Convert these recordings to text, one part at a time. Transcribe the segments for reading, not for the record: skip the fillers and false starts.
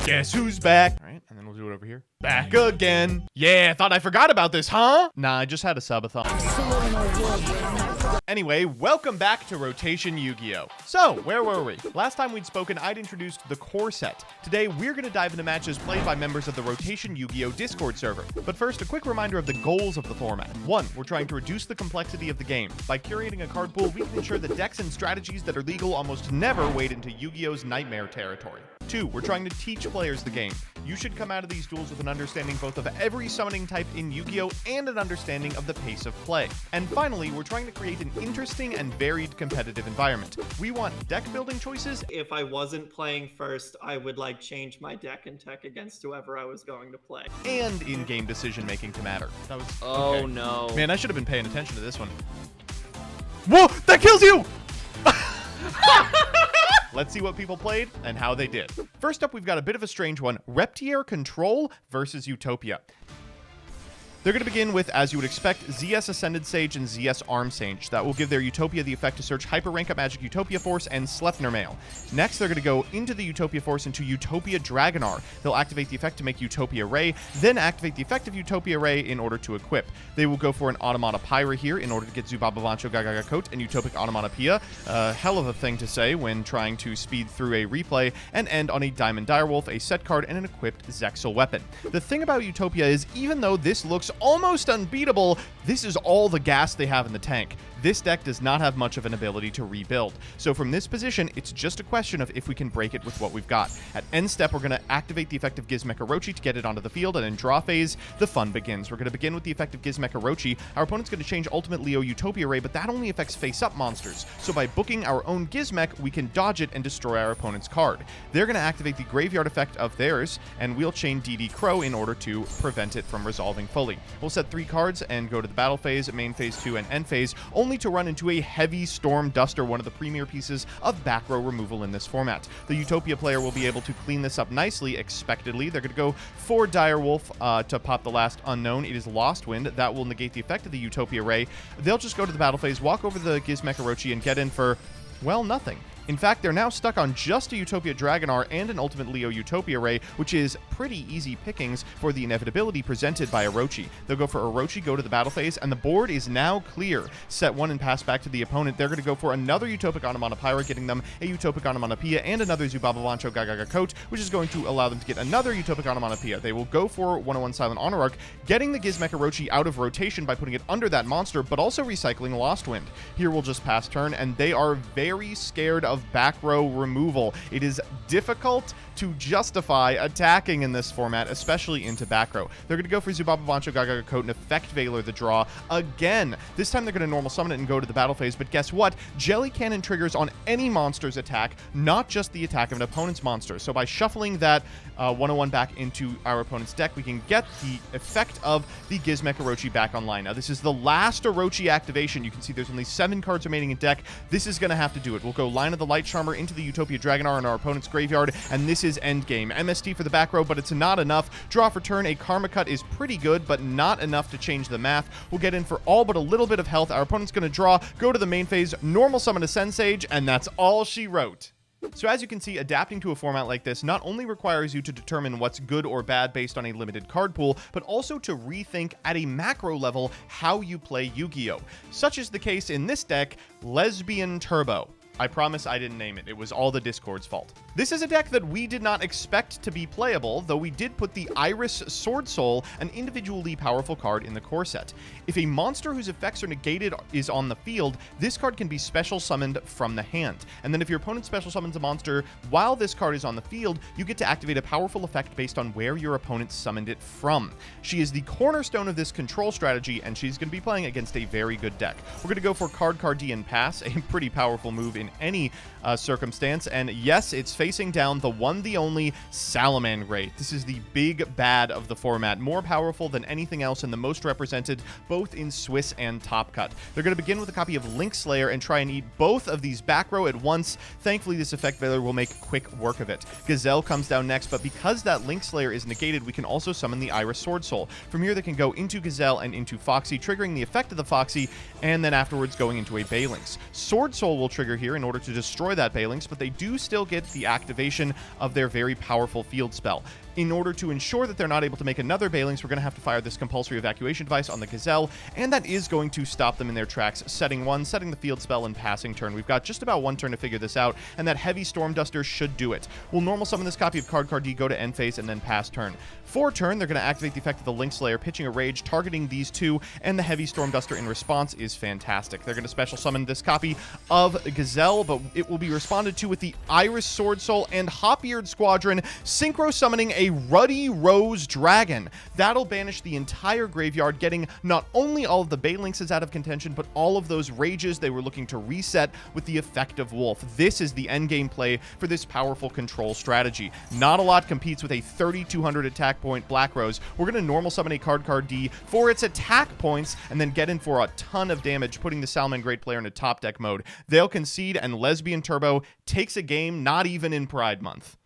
Guess who's back? All right, and then we'll do it over here. Back again. Yeah, thought I forgot about this, huh? Nah, I just had a subathon. Anyway, welcome back to Rotation Yu-Gi-Oh! So, where were we? Last time we'd spoken, I'd introduced the core set. Today, we're going to dive into matches played by members of the Rotation Yu-Gi-Oh! Discord server. But first, a quick reminder of the goals of the format. 1. We're trying to reduce the complexity of the game. By curating a card pool, we can ensure that decks and strategies that are legal almost never wade into Yu-Gi-Oh!'s nightmare territory. 2. We're trying to teach players the game. You should come out of these duels with an understanding both of every summoning type in Yu-Gi-Oh! And an understanding of the pace of play. And finally, we're trying to create an interesting and varied competitive environment. We want deck building choices. If I wasn't playing first, I would change my deck and tech against whoever I was going to play. And in-game decision making to matter. That was okay. No. Man, I should have been paying attention to this one. Whoa, that kills you! Let's see what people played and how they did. First up, we've got a bit of a strange one. Reptier Control versus Utopia. They're going to begin with, as you would expect, ZS Ascended Sage and ZS Arm Sage. That will give their Utopia the effect to search Hyper Rank Up Magic Utopia Force and Sleipnir Mail. Next, they're going to go into the Utopia Force into Utopia Dragonar. They'll activate the effect to make Utopia Ray, then activate the effect of Utopia Ray in order to equip. They will go for an Automata Pyra here in order to get Zubaba Vancho Gagaga Coat and Utopic Automata Pia. Hell of a thing to say when trying to speed through a replay, and end on a Diamond Direwolf, a set card, and an equipped Zexal weapon. The thing about Utopia is, even though this looks almost unbeatable, this is all the gas they have in the tank. This deck does not have much of an ability to rebuild. So from this position, it's just a question of if we can break it with what we've got. At end step, we're going to activate the effect of Gizmek Orochi to get it onto the field, and in draw phase, the fun begins. We're going to begin with the effect of Gizmek Orochi. Our opponent's going to change Ultimate Leo Utopia Ray, but that only affects face-up monsters. So by booking our own Gizmek, we can dodge it and destroy our opponent's card. They're going to activate the graveyard effect of theirs, and we'll chain DD Crow in order to prevent it from resolving fully. We'll set 3 cards and go to the battle phase, main phase 2, and end phase, only to run into a heavy Storm Duster, one of the premier pieces of back row removal in this format. The Utopia player will be able to clean this up nicely, expectedly. They're going to go for Direwolf to pop the last unknown. It is Lost Wind. That will negate the effect of the Utopia Ray. They'll just go to the battle phase, walk over the Gizmek Orochi, and get in for, well, nothing. In fact, they're now stuck on just a Utopia Dragonar and an Ultimate Leo Utopia Ray, which is pretty easy pickings for the inevitability presented by Orochi. They'll go for Orochi, go to the battle phase, and the board is now clear. Set 1 and pass back to the opponent. They're going to go for another Utopic Automata Pyra, getting them a Utopic Automata Pia and another Zubaba Vancho Gagaga Coat, which is going to allow them to get another Utopic Automata Pia. They will go for 101 Silent Honor Arc, getting the Gizmek Orochi out of rotation by putting it under that monster, but also recycling Lost Wind. Here we'll just pass turn, and they are very scared of back row removal. It is difficult to justify attacking in this format, especially into back row. They're going to go for Zubaba Vancho Gagaga Coat and effect Veiler the draw again. This time they're going to normal summon it and go to the battle phase, but guess what? Jelly Cannon triggers on any monster's attack, not just the attack of an opponent's monster. So by shuffling that 101 back into our opponent's deck, we can get the effect of the Gizmek Orochi back online. Now this is the last Orochi activation. You can see there's only 7 cards remaining in deck. This is going to have to do it. We'll go Line of the Light Charmer into the Utopia Dragonar in our opponent's graveyard, and this is endgame. MST for the back row, but it's not enough. Draw for turn. A Karma Cut is pretty good, but not enough to change the math. We'll get in for all but a little bit of health. Our opponent's going to draw, go to the main phase, normal summon a Sensage, and that's all she wrote. So as you can see, adapting to a format like this not only requires you to determine what's good or bad based on a limited card pool, but also to rethink at a macro level how you play Yu-Gi-Oh! Such is the case in this deck, Lesbian Turbo. I promise I didn't name it. It was all the Discord's fault. This is a deck that we did not expect to be playable, though we did put the Iris Sword Soul, an individually powerful card, in the core set. If a monster whose effects are negated is on the field, this card can be special summoned from the hand. And then if your opponent special summons a monster while this card is on the field, you get to activate a powerful effect based on where your opponent summoned it from. She is the cornerstone of this control strategy, and she's going to be playing against a very good deck. We're going to go for Card Cardian Pass, a pretty powerful move in any circumstance, and yes, it's facing down the one, the only Salamangreat. This is the big bad of the format, more powerful than anything else and the most represented both in Swiss and Top Cut. They're going to begin with a copy of Link Slayer and try and eat both of these back row at once. Thankfully, this effect Veiler will make quick work of it. Gazelle comes down next, but because that Link Slayer is negated, we can also summon the Iris Sword Soul. From here, they can go into Gazelle and into Foxy, triggering the effect of the Foxy, and then afterwards going into a Baylynx. Sword Soul will trigger here in order to destroy that Phalanx, but they do still get the activation of their very powerful field spell. In order to ensure that they're not able to make another Phalanx, we're going to have to fire this compulsory evacuation device on the Gazelle, and that is going to stop them in their tracks, setting the field spell, and passing turn. We've got just about one turn to figure this out, and that Heavy Storm Duster should do it. We'll normal summon this copy of Card D, go to end phase, and then pass turn. For turn, they're going to activate the effect of the Link Slayer, pitching a Rage, targeting these two, and the Heavy Storm Duster in response is fantastic. They're going to special summon this copy of Gazelle, but it will be responded to with the Iris Sword Soul and Hop-Eared Squadron, synchro summoning a Ruddy Rose Dragon. That'll banish the entire graveyard, getting not only all of the Phalanxes out of contention, but all of those Rages they were looking to reset with the effect of Wolf. This is the endgame play for this powerful control strategy. Not a lot competes with a 3,200 attack point Black Rose. We're going to normal summon a Card D for its attack points, and then get in for a ton of damage, putting the Salman Great player into top deck mode. They'll concede, and Lesbian Turbo takes a game not even in Pride Month.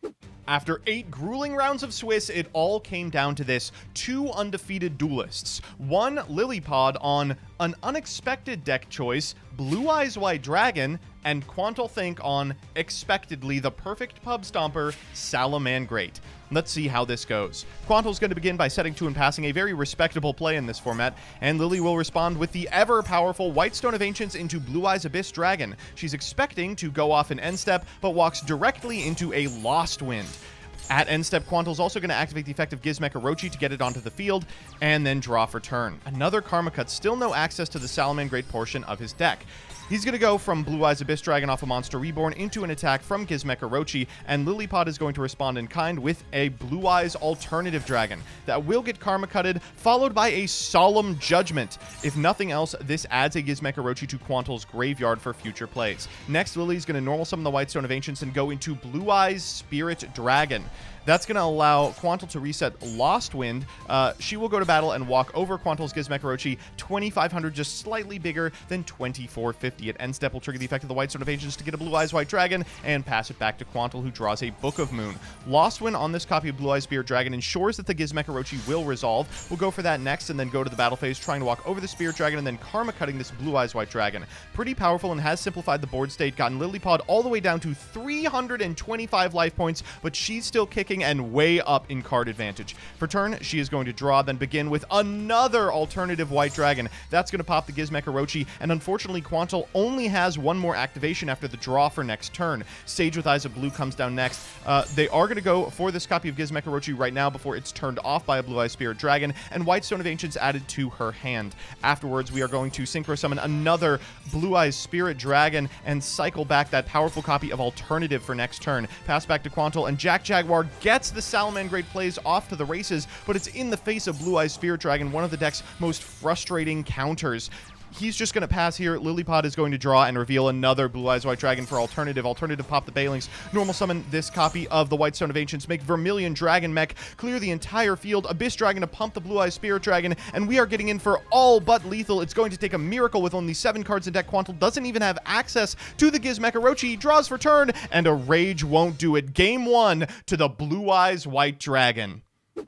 After 8 grueling rounds of Swiss, it all came down to this. 2 undefeated duelists. One Lilypod on an unexpected deck choice, Blue Eyes White Dragon, and Quantal Think on, expectedly, the perfect pub stomper, Salaman Great. Let's see how this goes. Quantal's going to begin by setting 2 and passing a very respectable play in this format, and Lily will respond with the ever-powerful Whitestone of Ancients into Blue Eyes Abyss Dragon. She's expecting to go off an end step, but walks directly into a Lost Wind. At end step, Quantal's also going to activate the effect of Gizmek Orochi to get it onto the field, and then draw for turn. Another Karma Cut, still no access to the Salaman Great portion of his deck. He's going to go from Blue Eyes Abyss Dragon off a Monster Reborn into an attack from Gizmek Orochi, and Lilypod is going to respond in kind with a Blue Eyes Alternative Dragon that will get Karma Cutted, followed by a Solemn Judgment. If nothing else, this adds a Gizmek Orochi to Quantal's graveyard for future plays. Next, Lily's going to normal summon the Whitestone of Ancients and go into Blue Eyes Spirit Dragon. That's going to allow Quantal to reset Lost Wind. She will go to battle and walk over Quantal's Gizmek Orochi, 2,500, just slightly bigger than 2,450. At end step, will trigger the effect of the Whitestone of Ancients to get a Blue Eyes White Dragon and pass it back to Quantal, who draws a Book of Moon. Lost Wind on this copy of Blue Eyes Spirit Dragon ensures that the Gizmek Orochi will resolve. We'll go for that next and then go to the battle phase, trying to walk over the Spirit Dragon and then Karma Cutting this Blue Eyes White Dragon. Pretty powerful and has simplified the board state, gotten Lilypod all the way down to 325 life points, but she's still kicking and way up in card advantage. For turn, she is going to draw, then begin with another alternative White Dragon. That's going to pop the Gizmek Orochi, and unfortunately, Quantal only has one more activation after the draw for next turn. Sage with Eyes of Blue comes down next. They are going to go for this copy of Gizmek Orochi right now before it's turned off by a Blue Eyes Spirit Dragon, and Whitestone of Ancients added to her hand. Afterwards, we are going to synchro summon another Blue Eyes Spirit Dragon and cycle back that powerful copy of Alternative for next turn. Pass back to Quantal, and Jack Jaguar gets the Salaman Great plays off to the races, but it's in the face of Blue Eyes Spirit Dragon, one of the deck's most frustrating counters. He's just going to pass here. Lilypod is going to draw and reveal another Blue Eyes White Dragon for Alternative. Alternative pop the Phalanx. Normal summon this copy of the Whitestone of Ancients. Make Vermilion Dragon Mech. Clear the entire field. Abyss Dragon to pump the Blue Eyes Spirit Dragon. And we are getting in for all but lethal. It's going to take a miracle with only 7 cards in deck. Quantal doesn't even have access to the Gizmek Orochi. Draws for turn. And a Rage won't do it. Game 1 to the Blue Eyes White Dragon.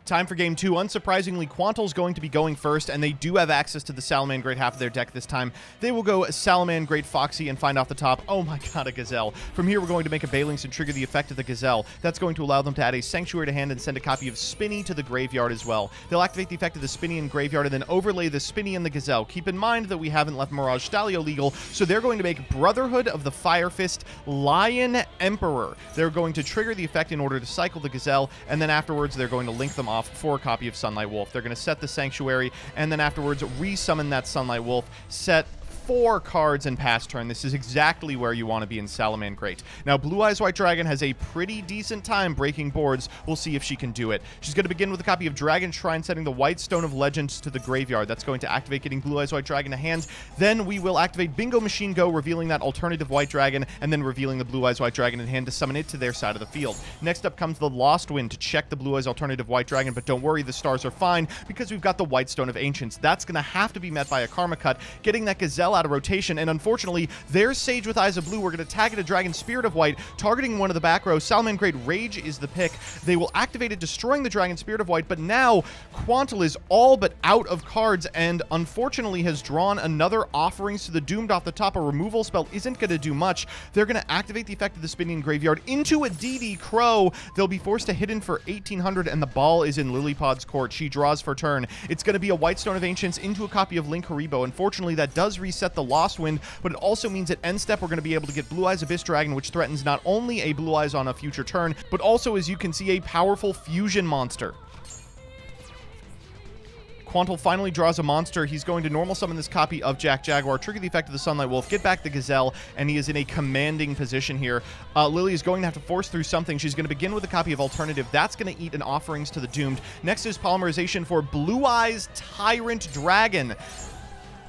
Time for game 2. Unsurprisingly, Quantal's going to be going first, and they do have access to the Salaman Great half of their deck this time. They will go Salaman Great Foxy and find off the top. Oh my god, a Gazelle. From here, we're going to make a Phalanx and trigger the effect of the Gazelle. That's going to allow them to add a Sanctuary to hand and send a copy of Spinny to the graveyard as well. They'll activate the effect of the Spinny in graveyard and then overlay the Spinny and the Gazelle. Keep in mind that we haven't left Mirage Stalio legal, so they're going to make Brotherhood of the Fire Fist Lion Emperor. They're going to trigger the effect in order to cycle the Gazelle, and then afterwards, they're going to link them off for a copy of Sunlight Wolf. They're going to set the Sanctuary, and then afterwards resummon that Sunlight Wolf, set 4 cards and pass turn. This is exactly where you want to be in Salaman Great. Now, Blue Eyes White Dragon has a pretty decent time breaking boards. We'll see if she can do it. She's going to begin with a copy of Dragon Shrine, setting the White Stone of Legends to the graveyard. That's going to activate, getting Blue Eyes White Dragon to hand. Then we will activate Bingo Machine Go, revealing that alternative White Dragon, and then revealing the Blue Eyes White Dragon in hand to summon it to their side of the field. Next up comes the Lost Wind to check the Blue Eyes alternative White Dragon, but don't worry, the stars are fine because we've got the White Stone of Ancients. That's going to have to be met by a Karma Cut, getting that Gazelle hell out of rotation, and unfortunately, there's Sage with Eyes of Blue. We're going to tag it a Dragon Spirit of White, targeting one of the back rows. Salamangreat Rage is the pick. They will activate it, destroying the Dragon Spirit of White, but now Quanta is all but out of cards, and unfortunately has drawn another Offerings to the Doomed off the top. A removal spell isn't going to do much. They're going to activate the effect of the Spinning Graveyard into a DD Crow. They'll be forced to hit in for 1800, and the ball is in Lilypod's court. She draws for turn. It's going to be a White Stone of Ancients into a copy of Link Haribo. Unfortunately, that does reset the Lost Wind, but it also means at end step we're going to be able to get Blue Eyes Abyss Dragon, which threatens not only a Blue Eyes on a future turn, but also, as you can see, a powerful fusion monster. Quantal finally draws a monster. He's going to normal summon this copy of Jack Jaguar, trigger the effect of the Sunlight Wolf, get back the Gazelle, and he is in a commanding position here. Lily is going to have to force through something. She's going to begin with a copy of Alternative. That's going to eat an Offerings to the Doomed. Next is Polymerization for Blue Eyes Tyrant Dragon.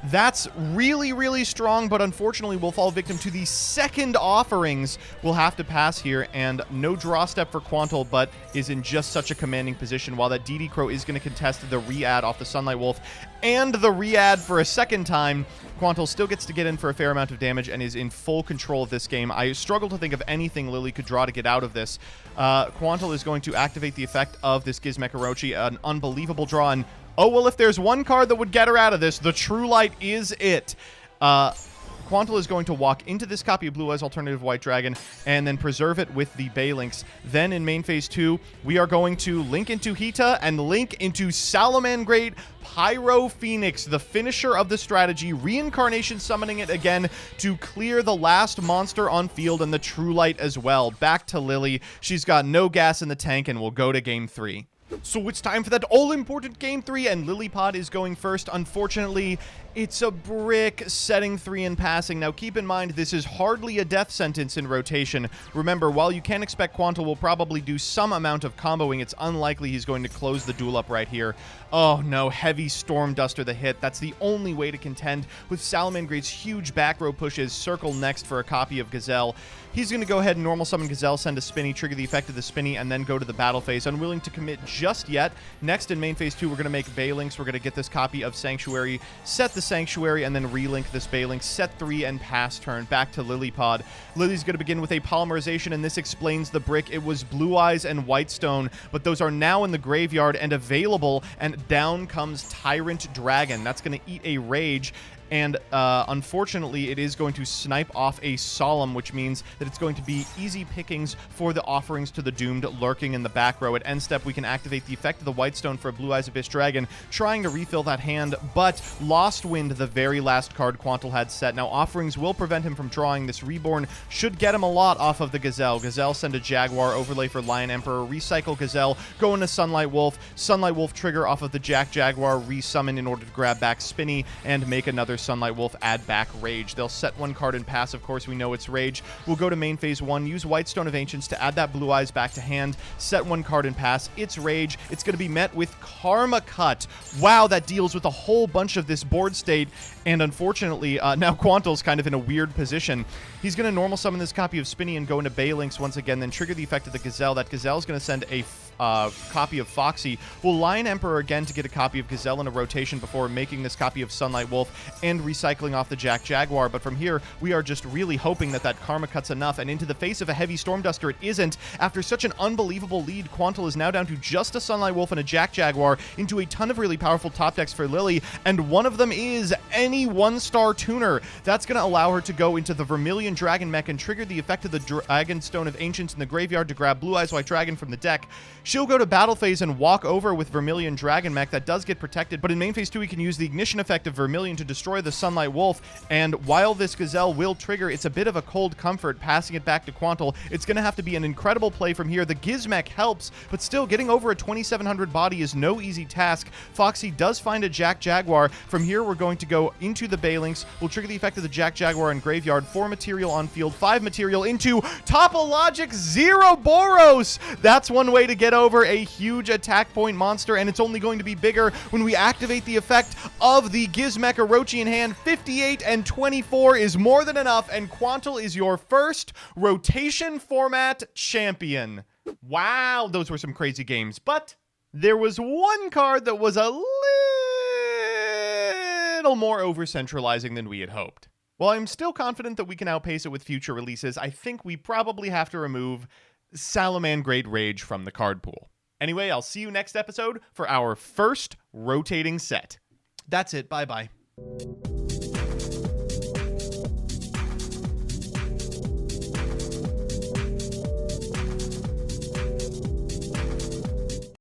That's really, really strong, but unfortunately will fall victim to the second Offerings. We'll have to pass here, and no draw step for Quantal, but is in just such a commanding position, while that DD Crow is going to contest the re-add off the Sunlight Wolf, and the re-add for a second time. Quantal still gets to get in for a fair amount of damage and is in full control of this game. I struggle to think of anything Lily could draw to get out of this. Quantal is going to activate the effect of this Gizmek Orochi, an unbelievable draw, and oh, well, if there's one card that would get her out of this, the True Light is it. Quantal is going to walk into this copy of Blue Eyes Alternative White Dragon and then preserve it with the Balinks. Then in main phase 2, we are going to link into Hita and link into Salamangreat Pyro Phoenix, the finisher of the strategy, reincarnation summoning it again to clear the last monster on field and the True Light as well. Back to Lily. She's got no gas in the tank and will go to game 3. So it's time for that all-important game 3, and Lilypod is going first. Unfortunately, it's a brick, setting 3 and passing. Now, keep in mind, this is hardly a death sentence in rotation. Remember, while you can expect Quanta will probably do some amount of comboing, it's unlikely he's going to close the duel up right here. Oh no, heavy Storm Duster the hit. That's the only way to contend with Salamangreat's huge back row pushes. Circle next for a copy of Gazelle. He's going to go ahead and normal summon Gazelle, send a Spinny, trigger the effect of the Spinny, and then go to the battle phase. Unwilling to commit just yet. Next in main phase 2, we're going to make Balinks. We're going to get this copy of Sanctuary, set the Sanctuary, and then relink this Balink, set 3 and pass turn. Back to Lilypod. Lily's going to begin with a Polymerization, and this explains the brick. It was Blue Eyes and White Stone, but those are now in the graveyard and available, and down comes Tyrant Dragon. That's going to eat a Rage. And unfortunately, it is going to snipe off a Solemn, which means that it's going to be easy pickings for the Offerings to the Doomed lurking in the back row. At end step, we can activate the effect of the White Stone for a Blue Eyes Abyss Dragon, trying to refill that hand, but Lost Wind, the very last card Quantal had set. Now, Offerings will prevent him from drawing. This Reborn should get him a lot off of the Gazelle. Gazelle, send a Jaguar, overlay for Lion Emperor, recycle Gazelle, go into Sunlight Wolf trigger off of the Jack Jaguar, resummon in order to grab back Spinny, and make another Sunlight Wolf, add back Rage. They'll set one card and pass. Of course, we know it's Rage. We'll go to main phase 1, use White Stone of Ancients to add that Blue Eyes back to hand, set one card and pass. It's Rage. It's going to be met with Karma Cut. Wow, that deals with a whole bunch of this board state, and unfortunately, now Quantal's kind of in a weird position. He's going to normal summon this copy of Spinny and go into Balinks once again, then trigger the effect of the Gazelle. That Gazelle's going to send a copy of Foxy. We'll Lion Emperor again to get a copy of Gazelle in a rotation before making this copy of Sunlight Wolf and recycling off the Jack Jaguar. But from here, we are just really hoping that that Karma Cut's enough. And into the face of a heavy Storm Duster, it isn't. After such an unbelievable lead, Quantal is now down to just a Sunlight Wolf and a Jack Jaguar into a ton of really powerful top decks for Lily. And one of them is any 1-star tuner. That's going to allow her to go into the Vermilion Dragon mech and trigger the effect of the Dragon Stone of Ancients in the graveyard to grab Blue Eyes White Dragon from the deck. She'll go to battle phase and walk over with Vermilion Dragon mech. That does get protected, but in main phase 2, we can use the ignition effect of Vermilion to destroy the Sunlight Wolf. And while this Gazelle will trigger, it's a bit of a cold comfort passing it back to Quantal. It's going to have to be an incredible play from here. The Gizmek helps, but still getting over a 2700 body is no easy task. Foxy does find a Jack Jaguar. From here, we're going to go into the Balinks. We'll trigger the effect of the Jack Jaguar in graveyard. 4 material on field, 5 material into Topologic Zero Boros. That's one way to get over a huge attack point monster, and it's only going to be bigger when we activate the effect of the Gizmek Orochi in hand. 58 and 24 is more than enough, and Quantal is your first rotation format champion. Wow, those were some crazy games, but there was one card that was a little more over-centralizing than we had hoped. While I'm still confident that we can outpace it with future releases, I think we probably have to remove Salaman-grade Rage from the card pool. Anyway, I'll see you next episode for our first rotating set. That's it. Bye-bye.